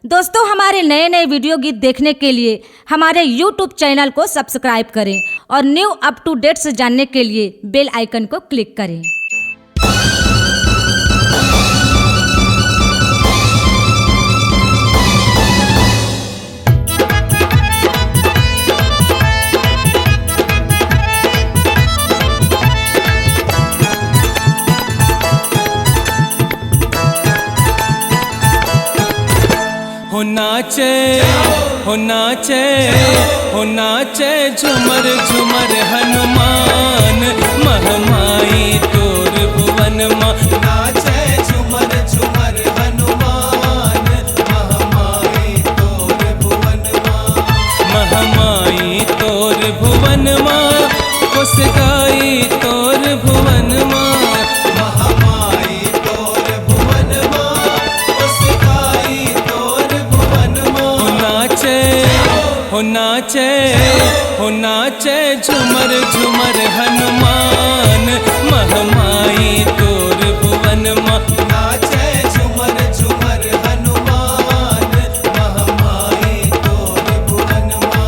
दोस्तों, हमारे नए नए वीडियो गीत देखने के लिए हमारे YouTube चैनल को सब्सक्राइब करें और न्यू अप टू डेट्स जानने के लिए बेल आइकन को क्लिक करें। हो नाचे हो नाचे हो नाचे झुमर झुमर हनुमान महमाई तोर भुवन माँ। नाचे झुमर झुमर हनुमान महमाई तोर भुवन माँ। महमाई तोर भुवन माँ खुश गाई तोर भुवन माँ। हो नाचे हो नाचे झुमर झुमर हनुमान महमाई तोर भुवन माँ। नाचे झुमर झुमर हनुमान महमाई तोर भुवन माँ।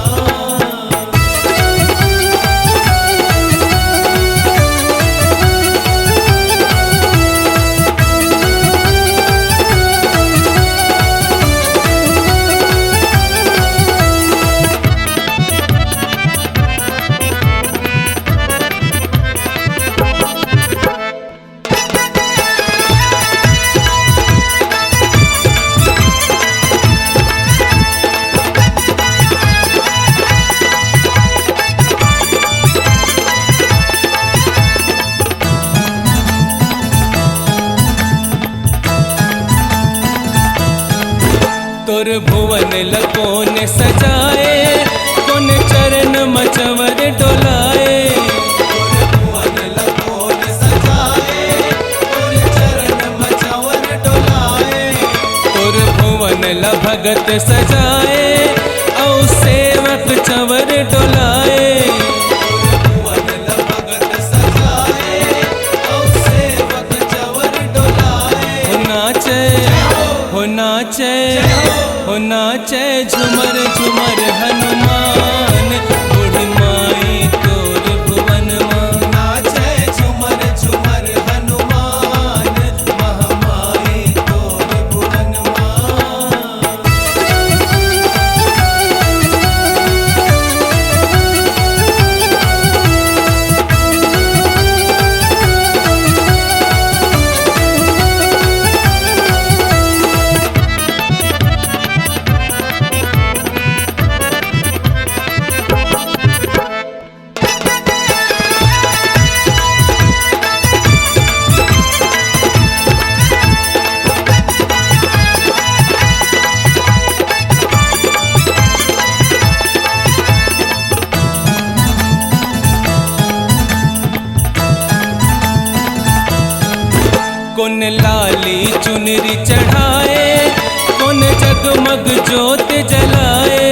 तोर भुवन लकोन सजाए कोन चरण मचवर डोलाए। तोर भुवन लकोन सजाए कोन चरण मचवर डोलाए। तोर भुवन ल भगत सजाए औ सेवक चवर डोलाए। तोर भुवन ल भगत सजाए औ सेवक चवर डोलाए। हो नाचे हो नाचे हो नाचे झुमर झुमर हनुमान बुढ़ माई तोर भुवन माँ। नाचे झुमर झुमर हनुमान महमाई तोर भुवन माँ। कौन लाली चुनरी चढ़ाए कौन जगमग जोत जलाए।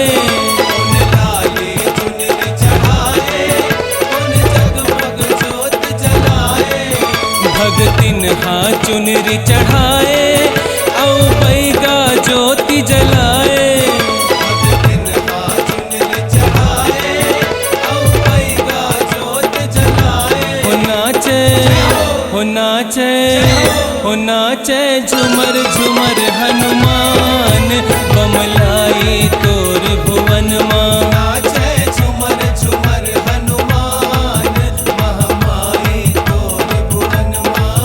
कौन लाली चुनरी चढ़ाए कौन जगमग जोत जलाए। भगतिन हाँ चुनरी चढ़ाए औ बैगा ज्योति जलाए। भगतिन हाँ चुनरी चढ़ाए औ बैगा ज्योत जलाए। हो नाचे हो नाचे हो नाचे झुमर झुमर हनुमान बमलाई तोर भुवन माँ। नाचे झुमर झुमर हनुमान महमाई तोर भुवन माँ।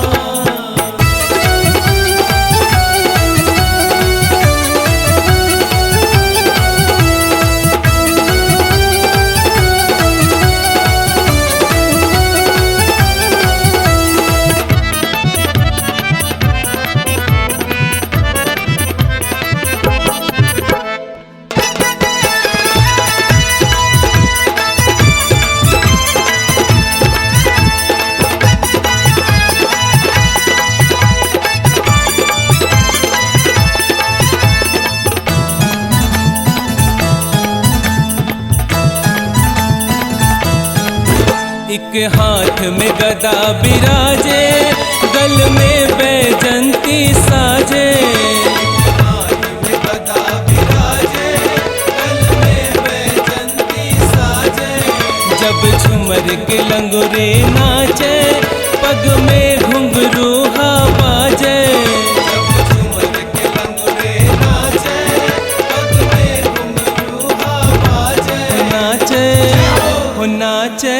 एक हाथ में गदा बिराजे गल में बैजंती साजे। एक हाथ में गदा के लंगुरे नाचे, पग में घुंघरू हा बाजे। झूमर के लंगुरे नाचे, पग में घुंघरू हा बाजे। नाचे हो नाचे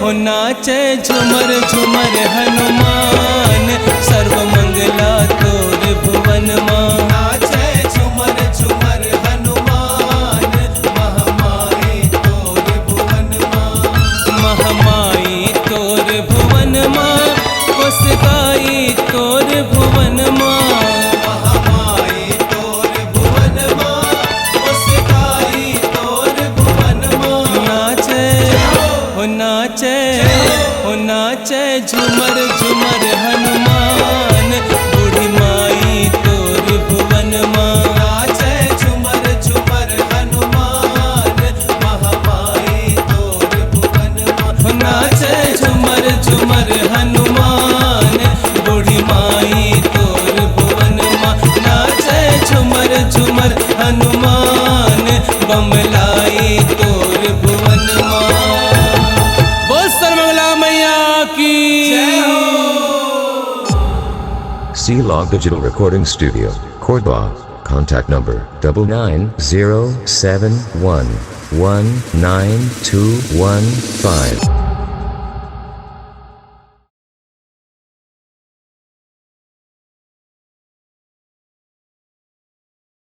हो नाचे झूमर झूमर हनुमान, सर्व मंगला तोर भुवन मां। नाचे झूमर झूमर हनुमान, महामाई तोर भुवन मां। महामाई तोर भुवन मां, कोसगाई तोर भुवन मां। महामाई तोर भुवन मां, कोसगाई तोर भुवन मां। नाचे हो नाचे हो नाचे झूमर झूमर हनुमान, बूढ़ी माई तोर भुवन मां। नाचे झूमर झूमर हनुमान, महामाई तोर भुवन मां। नाचे झूमर झूमर हनुमान, बूढ़ी माई तोर भुवन मां। नाचे झूमर झूमर हनुमान, बमलाई तोर भुवन मां। बोल सर्वमंगला मैया की जय हो। C-Log Digital Recording Studio, Cordoba. Contact number 9907119215.